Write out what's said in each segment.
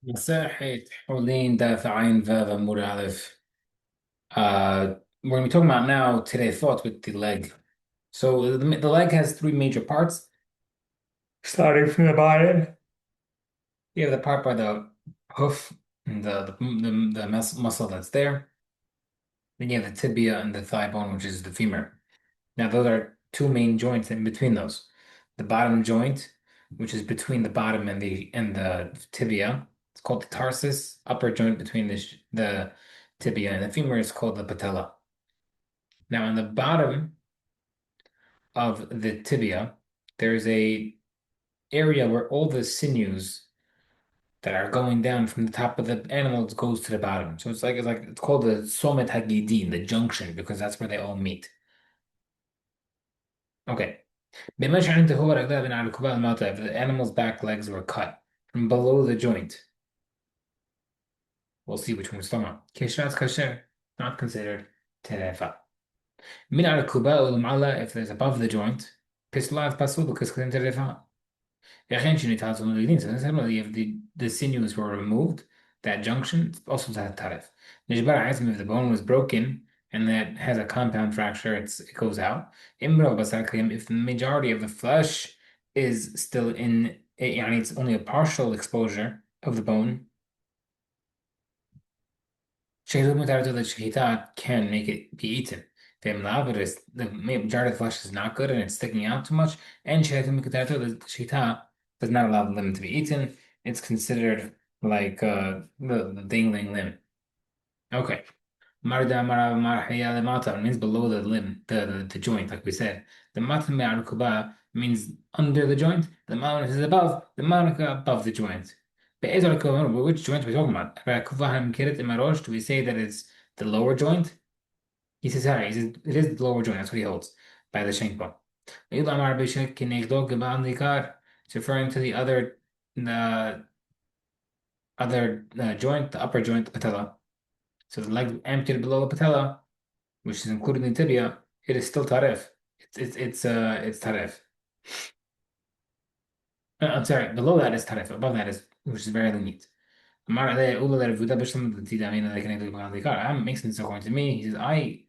مساحة Hullin Daf Ayin Vav Amud Aleph. We're going to be talking about now today thoughts with the leg. So the leg has three major parts. Starting from the bottom, you have the part by the hoof and the muscle that's there. Then you have the tibia and the thigh bone, which is the femur. Now those are two main joints in between those. The bottom joint, which is between the bottom and the tibia, it's called the tarsus. Upper joint between the tibia and the femur is called the patella. Now on the bottom of the tibia, there's a area where all the sinews that are going down from the top of the animals goes to the bottom. So it's called the somet hagidin, the junction, because that's where they all meet. Okay. بمشي عند هو ركض على الكوباية المالطة. If the animal's back legs were cut from below the joint, we'll see which one's talking about. كشات كشر, not considered تلافة. من على الكوباية والمعلى, if there's above the joint, بسلات بسول because كلهم تلافة. يا أخي شنو يتعرض من الجديد. So if the sinews were removed, that junction also has tarif. نجبر عزم if the bone was broken and that has a compound fracture, it goes out. إمرأة بسالكم if the majority of the flesh is still in, يعني it's only a partial exposure of the bone. شيء متعرض to the shahita can make it be eaten. But the majority of the flesh is not good and it's sticking out too much. And شيء متعرض to the shahita does not allow the limb to be eaten. It's considered like the dangling limb. Okay. Marda mara marhaya the mata means below the limb, the joint, like we said. The mata me'arukuba means under the joint. The mount is above. The mount above the joint. Which joint are we talking about? Do we say that it's the lower joint? He says, "Hi." He says it is the lower joint. That's what he holds by the shank bone. It's referring to the other joint, the upper joint, the patella. So the leg amputated below the patella, which is included in the tibia, it is still tarif. It's tarif. I'm sorry, below that is tarif. Above that is, which is very lenient. المرة ده يقول له وده باش لما تدي عمينا ده كان يقول عن the car. That makes sense according to me. He says I'm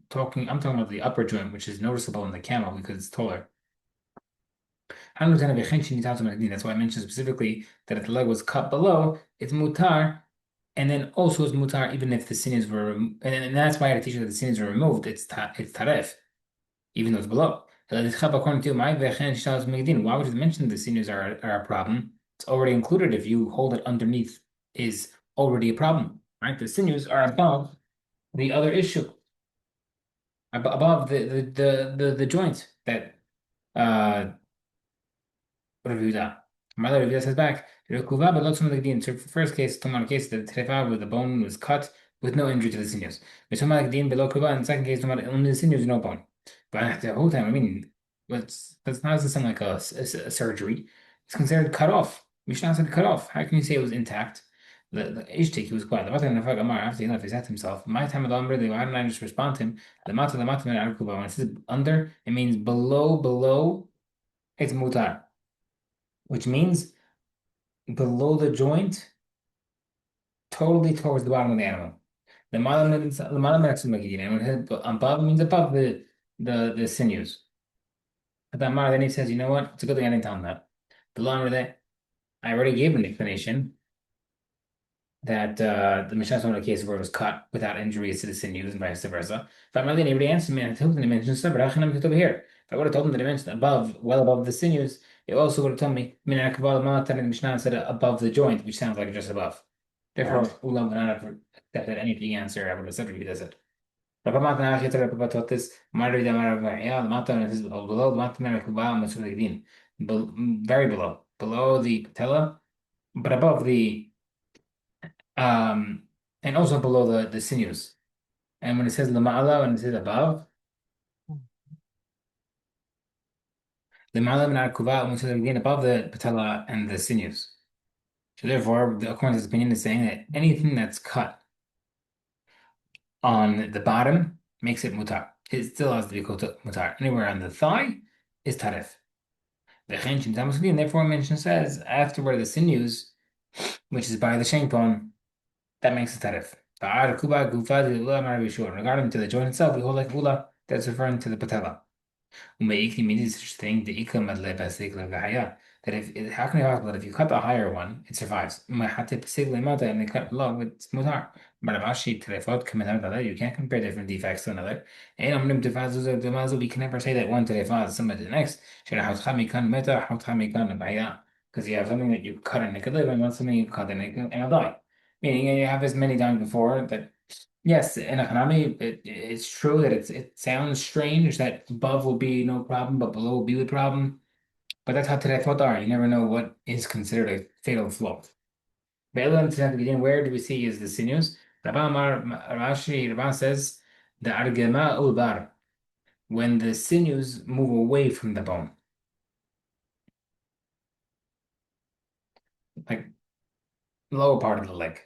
talking about the upper joint, which is noticeable in the camel because it's taller. That's why I mentioned specifically that if the leg was cut below, it's mutar, and then also it's mutar even if the sinews were, and that's why I teach you that the sinews were removed. It's taref, even though it's below. According to my why would you mention the sinews are a problem? It's already included if you hold it underneath is already a problem, right? The sinews are above the other issue, above the joint that review. Mother review says back, Rekuva but lots of the so first case, Tomar case, the trefa where the bone was cut with no injury to the sinews. But Tomar Din below Kuva, and the second case, Tomar only the sinews, no bone. But the whole time, I mean, that's not doesn't sound like a surgery. It's considered cut off. Mishnah said cut off. How can you say it was intact? The Ishtik, he was quiet. The Matan Nafag Amar, after he left, he said to himself, my time of the Amr, why didn't I just respond to him? The Matan, when it says under, it means below, it's mutar, which means below the joint, totally towards the bottom of the animal. Above means above the sinews. But then he says, you know what? It's a good thing I didn't tell him that. The longer that I already gave an explanation that the Mishnah saw in a case where it was cut without injuries to the sinews and vice versa. If I'm really anybody answered me, I told him to mention stuff, but I over here. If I would have told him that I mentioned above, well above the sinews, it also would have told me, I mean, the Mishnah said above the joint, which sounds like just above. Therefore, Ulam would not have accepted anything answer. I would have said what he does it. Rabbi Matan Achit Rabbi taught this, Marida Maravaya, the Matan is below the Matan Marakubal Masuligdin. Very below the patella, but above the and also below the sinews. And when it says lama'ala, when it says above, lama'ala min al-kuba, when it says again above the patella and the sinews. So therefore, according to this opinion, is saying that anything that's cut on the bottom makes it mutar. It still has to be called mutar. Anywhere on the thigh is tarif. And therefore, mention says after where the sinews which is by the shank bone, that makes a tarif. Regarding to the joint itself, we hold like hula, that's referring to the patella. وما means such thing the that if how can it be possible that if you cut the higher one, it survives? ما حتى بسيغ ماذا and they cut low, it's mutar. But actually تلفات كمان هذا you can't compare different defects to another. And I'm going to we can never say that one تلفات is similar to the next. شيء حوت كان متى حوت كان بعيا because you have something that you cut and it could live and something you cut and it'll die. Meaning you have as many times before that. Yes, in economy, it's true that it sounds strange that above will be no problem, but below will be the problem. But that's how today thought are. You never know what is considered a fatal flaw. Where do we see is the sinews? Rabban says the argama ulbar when the sinews move away from the bone, like lower part of the leg.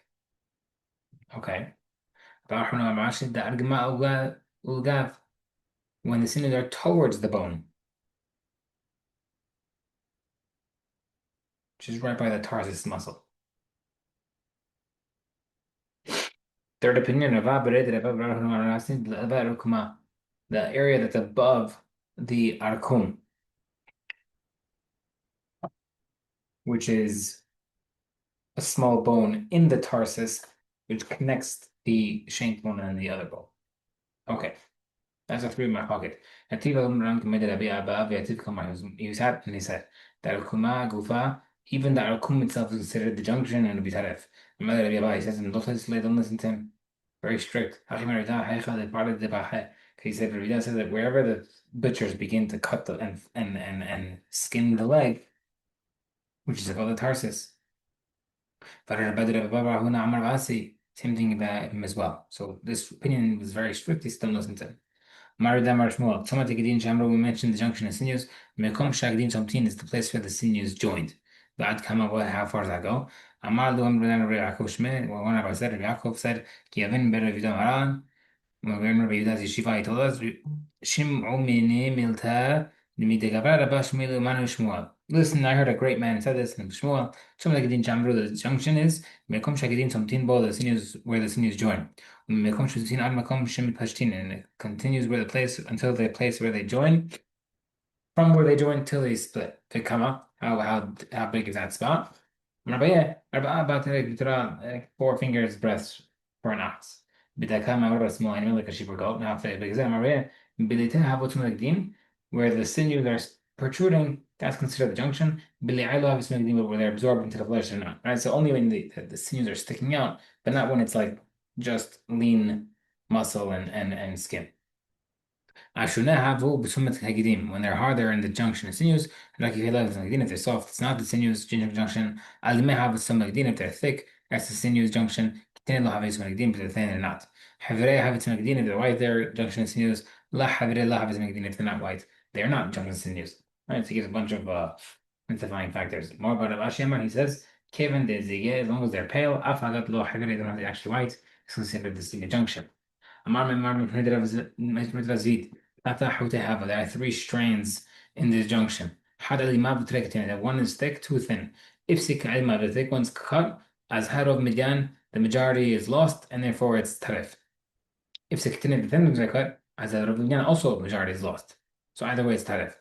Okay. The argama ulgav when the sinews are towards the bone, which is right by the tarsus muscle. Third opinion of the area that's above the arkum, which is a small bone in the tarsus, which connects the shank bone and the other bone. Okay, that's a three in my pocket. He sat and he said that even the arkum itself is considered the junction and the bitaref. He says, don't listen to him. Very strict. He said, Ravida says that wherever the butchers begin to cut the and skin the leg, which is called the tarsus, same thing about him as well. So this opinion was very strict. He still listen to him. Marida Marshmuel. Someone take Gedin Shamro, we mentioned the junction of sinews. Mekom Shagdin Somtin is the place where the sinews joined. Ba'ad Kama, how far does that go? Amar Luam Renan Yaakov Shme, one of us said, Yaakov said, Kiavin Ber Vidam Haran, when Rabbi Yudas Yeshiva, he told us, Shim'u Mene Milta, Nimidegavra Rabba Shmuel Manu Shmuel. Listen, I heard a great man said this in Shmuel. Someone like Gedin Shamro, the junction is Mekom Shagdin Somtin Bo, the sinews where the sinews join. And it continues where the place until the place where they join, from where they join till they split. They come up. How big is that spot? About 4 fingers breadth for an ox. بدها a small animal like a sheep or goat. Now, for example, where the sinews are protruding, that's considered the junction. Where they're absorbed into the flesh or not. Right? So only when the sinews are sticking out, but not when it's like just lean muscle and skin. When they're hard, they're in the junction of sinews. If they're soft, it's not the sinews junction. If they're thick, that's the sinews junction. But they're thin and not. If they're white, they're junction of sinews. If they're not white, they're not junction of sinews. Right? So he gives a bunch of identifying factors. More about Rav he says, Kevin as long as they're pale, they don't have to be actually white, it's considered the single junction. There are 3 strands in this junction. One is thick, 2 thin. If the thick one's cut, as harov midyan, the majority is lost, and therefore it's tarif. If the thin ones are cut, as harov midyan, also majority is lost. So either way, it's tarif.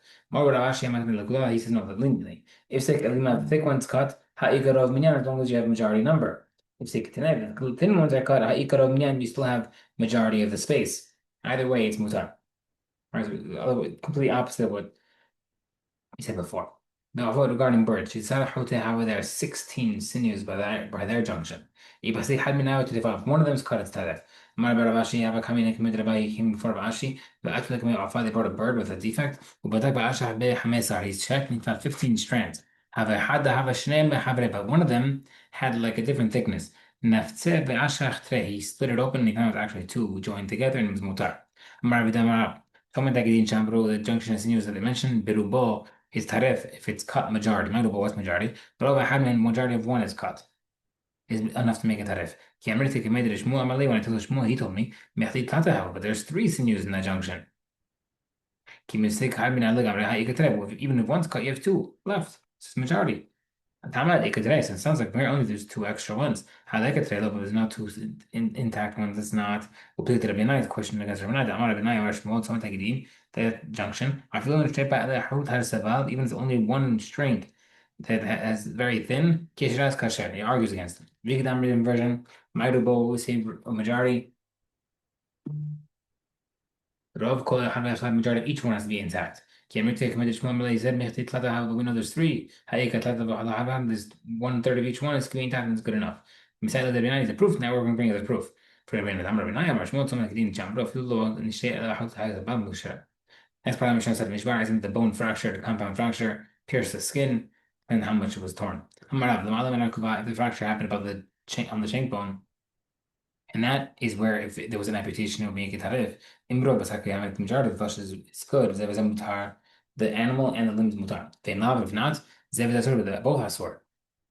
He says no, leniently. If the thick one's cut, ha'ikarov minyan, as long as you have majority number. If the thin ones are cut, ha'ikarov minyan, you still have majority of the space. Either way, it's mutar. Completely opposite of what he said before. Now, regarding birds, there are 16 sinews by their junction. If one of them is cut, it's tarif. He came before Rashi. They brought a bird with a defect. He's checked and he found 15 strands. But one of them had like a different thickness. He split it open and he found it was actually 2 joined together and it was mutar. The junction of sinews that they mentioned, Birubo is tarif if it's cut majority. Birubo was majority, but over Hadman, majority of one is cut. Is enough to make a tarif. When I told Shmuel, he told me, but there's 3 sinews in that junction. Even if one's cut, you have 2 left. It's majority. Tamad Ikadres, it sounds like very only there's two extra ones. Halekatrela, but there's not two intact ones. It's not. Completed Rabbi the question against Rabbi the Amar Rabbi or Shmuel, someone taking that junction. I feel in straight back the Harut has Saval, even if it's only one string that has very thin. Kishiras Kasher, he argues against it. Vikadam written version, Mairubo, we say a majority. Rav Kol Echad majority of each one has to be intact. Kemite committed Shmuel he said Mechti Tlata how we know there's three. Hayeka Tlata B'Halav, there's one third of each one is clean intact and it's good enough. Misal the Binai is a proof, now we're going to bring it as a proof. For Rabbi Nadam Rabbi Naya, Shmuel Tzom Kedin Chambro, Filu, and Shay How to Bam Musha. That's probably Mishnah said Mishbar isn't the bone fracture, the compound fracture, pierce the skin, and how much it was torn. Hamarav, the Malam and Akuva, if the fracture happened above the on the shank bone, and that is where if there was an amputation, it would make it tarif. Imro basakiyam, the majority of the flesh is good. Zev is mutar, the animal and the limbs mutar. They love if not, zev is asur, but both are sore.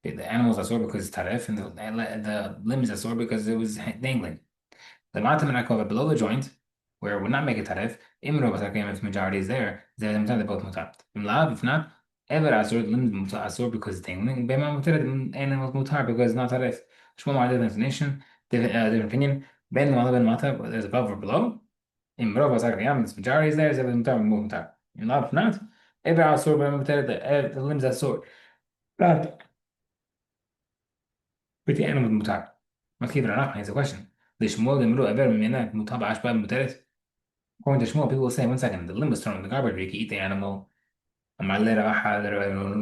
The animals are sore because it's tarif, and the limbs are sore because it was dangling. The matam and akova below the joint, where it would not make a tarif. Imro basakiyam, if the majority is there, zev is mutar, they both mutar. Imlav if not, ever asur, the limbs mutar asur because it's dangling. Bema mutar, the animals mutar because it's not tarif. Shmuel added explanation. Different opinion. Ben Mala Ben Mata, there's above or below. In Brova Zakayam, the majority is there, is Mutar and Mutar. In Lab not. Ever Asur Ben Mutar, the limbs are sore. But with the animal Mutar. Makib Ranach is a question. The Shmuel Limru Ever Mina Mutab Ashba Mutaret. According to Shmuel, people will say, 1 second, the limb was thrown in the garbage, you can eat the animal. Even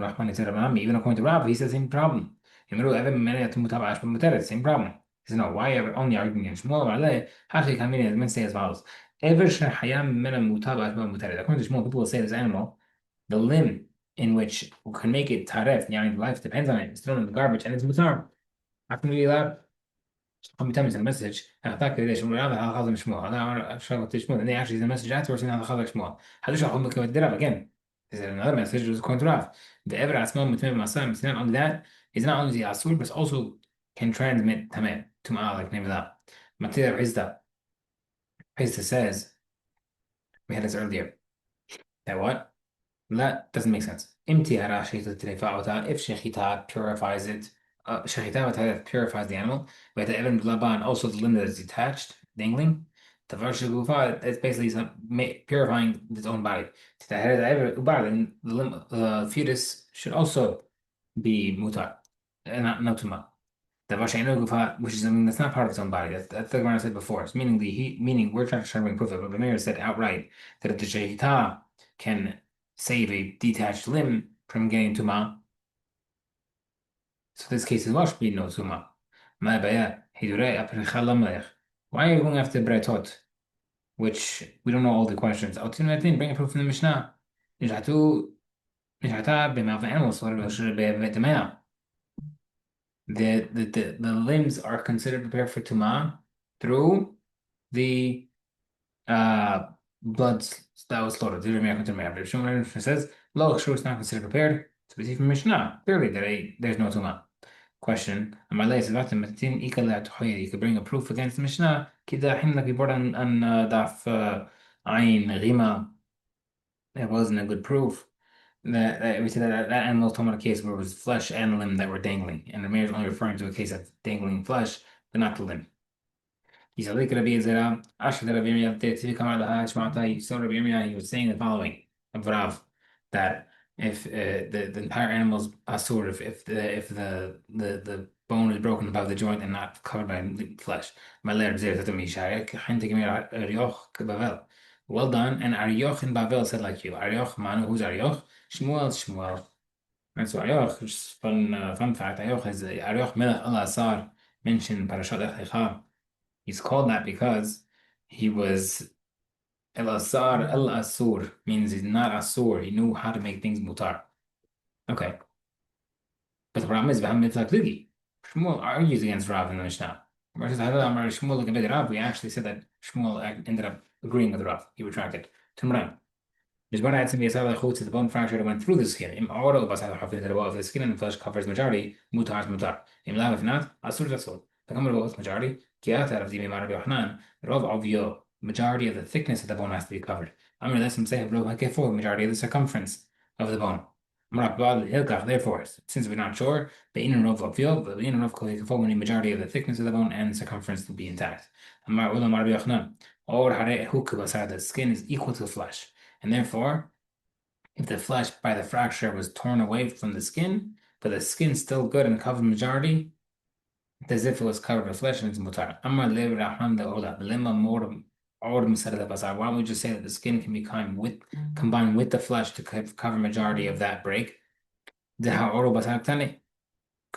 according to Rav, he says same problem. Same problem. He says, no, why are we only arguing against Shmuel? Actually, convenient, men say as follows. According to Shmuel, people will say this animal, the limb in which can make it taref, yani life depends on it, it's thrown in the garbage, and it's mutar. How can we allow? How many times in the message, and they actually send the message afterwards in Shmuel. Again. Is there another message that was going to Rav? The ever asma mutamim masam. It's not only that, it's not only the asur, but also can transmit tamim to like name of that. Matir Hizda. Hizda says, we had this earlier, that what? That doesn't make sense. Imti hara shechita tirefa'ota, if shechita purifies it, shechita purifies the animal, but the even laban, also the limb that is detached, dangling, the virtual gufa, it's basically purifying its own body. The fetus should also be mutar, and not tuma. The vashainu gufa, which is something that's not part of its own body. That's the one I said before. It's meaning meaning we're trying to bring proof of it. But the mayor said outright that if the shechita can save a detached limb from getting tuma, so this case is wash be no tuma. Why are you going after Bretot? Which we don't know all the questions. Ultimately, bring a proof from the Mishnah. Animals, the limbs are considered prepared for Tumah through the blood that was slaughtered. If Shimon says, Lo, sure, it's not considered prepared. So we see from Mishnah, clearly there's no Tumah. Question. You could bring a proof against the Mishnah. Like we brought on Daf Ayin Rima. That wasn't a good proof. That we said that animal was talking about a case where it was flesh and limb that were dangling, and the mayor is only referring to a case of dangling flesh, but not the limb. He was saying the following of Rav, that if the entire animal's asur, if the bone is broken above the joint and not covered by flesh. Well done. And Arioch in Bavel said like you. Arioch Manu, who's Arioch? Shmuel. That's so Arioch, which is fun fact. Arioch is Arioch Melech Al Asar mentioned in Parashat Lech Lecha. He's called that because he was El Asar El Asur, means he's not Asur. He knew how to make things mutar. Okay. But the problem is, Shmuel argues against Rav in the Mishnah. Versus Shmuel look at Rav, we actually said that Shmuel ended up agreeing with Rav. He retracted. Tumran. There's one item the bone fracture that went through the skin. Im auto the skin and the flesh covers majority, mutar is mutar. Im lav if not, asur is asur. The common majority, kiat out of the Mimar Yohanan, Rav Avyo, majority of the thickness of the bone has to be covered. I'm going to let him say majority of the circumference of the bone. Therefore, since we're not sure, the inner of field, the inner of can form the majority of the thickness of the bone and circumference will be intact. Or the skin is equal to the flesh, and therefore, if the flesh by the fracture was torn away from the skin, but the skin's still good and covered the majority, it's as if it was covered with flesh and it's mutar. Why don't we just say that the skin can be combined with the flesh to cover majority of that break? Because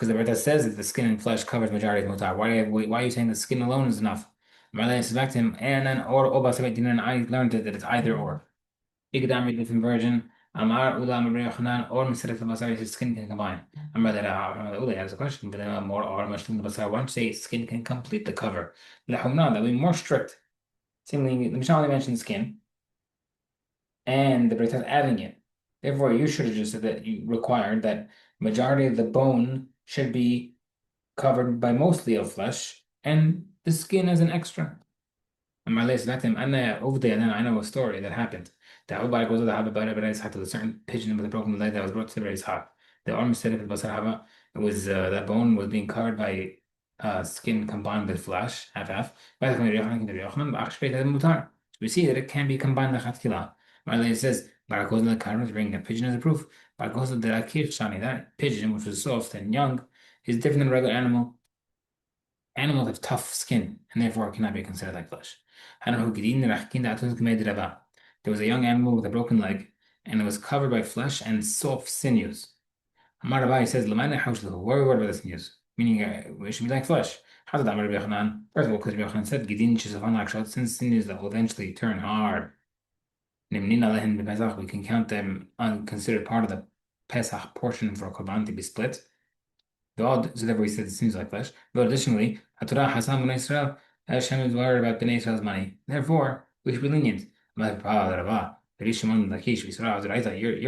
the Berta says that the skin and flesh covers majority of mutar. Why are you saying the skin alone is enough? Marlene says back to him, and then and I learned that it's either or. Igdami different version. Amar Ula Maria Hanan or Mr. Basar, his skin can combine. Amar that Ula has a question, but then more or Muslim Basar, once say skin can complete the cover. Lahumna, that will be more strict. Seemingly, the Mishnah only mentioned skin, and the Berta is adding it. Therefore, you should have just said that you required that majority of the bone should be covered by mostly of flesh, and the skin as an extra. And my latest victim, and over there, then I know a story that happened. The Abu goes to the Haba Bara Bara Ishaq to a certain pigeon with a broken leg that was brought to the Bara Ishaq. The arm said if it was Haba, it was that bone was being covered by skin combined with flesh, half. We see that it can be combined with Khatila. My latest says, Barakoz the Karan is bringing a pigeon as a proof. Barakoz the Rakir Shani, that pigeon, which was soft and young, is different than a regular animal. Animals have tough skin and therefore cannot be considered like flesh. There was a young animal with a broken leg and it was covered by flesh and soft sinews. Amar Abai says, why are we worried about the sinews? Meaning it should be like flesh. First of all, because Rabbi Yochanan said, since sinews that will eventually turn hard, we can count them unconsidered part of the Pesach portion for Korban to be split. So therefore he said it seems like flesh. But additionally, Torah Hasam Bnei Israel, Hashem is worried about Bnei Israel's money. Therefore, we should be lenient. You're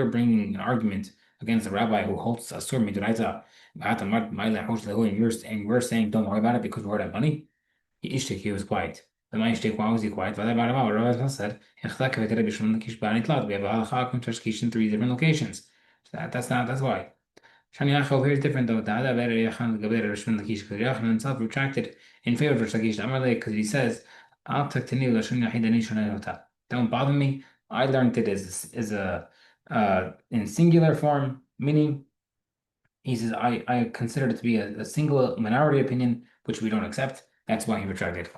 bringing an argument against a rabbi who holds a Asur Midoraita. And we're saying don't worry about it because we're worried about money. He was quiet. The Ishtik, why was he quiet? Rabbi said, we have a halakha in 3 different locations. That's why. Shani Yaakov here is different though. Dada better Yachan Gaber Rishman Lakish because Yachan himself retracted in favor of Lakish Amalek because he says, I'll take to Nil Lashun Yahid Anishon. Don't bother me. I learned it as a in singular form, meaning he says I consider it to be a single minority opinion, which we don't accept. That's why he retracted.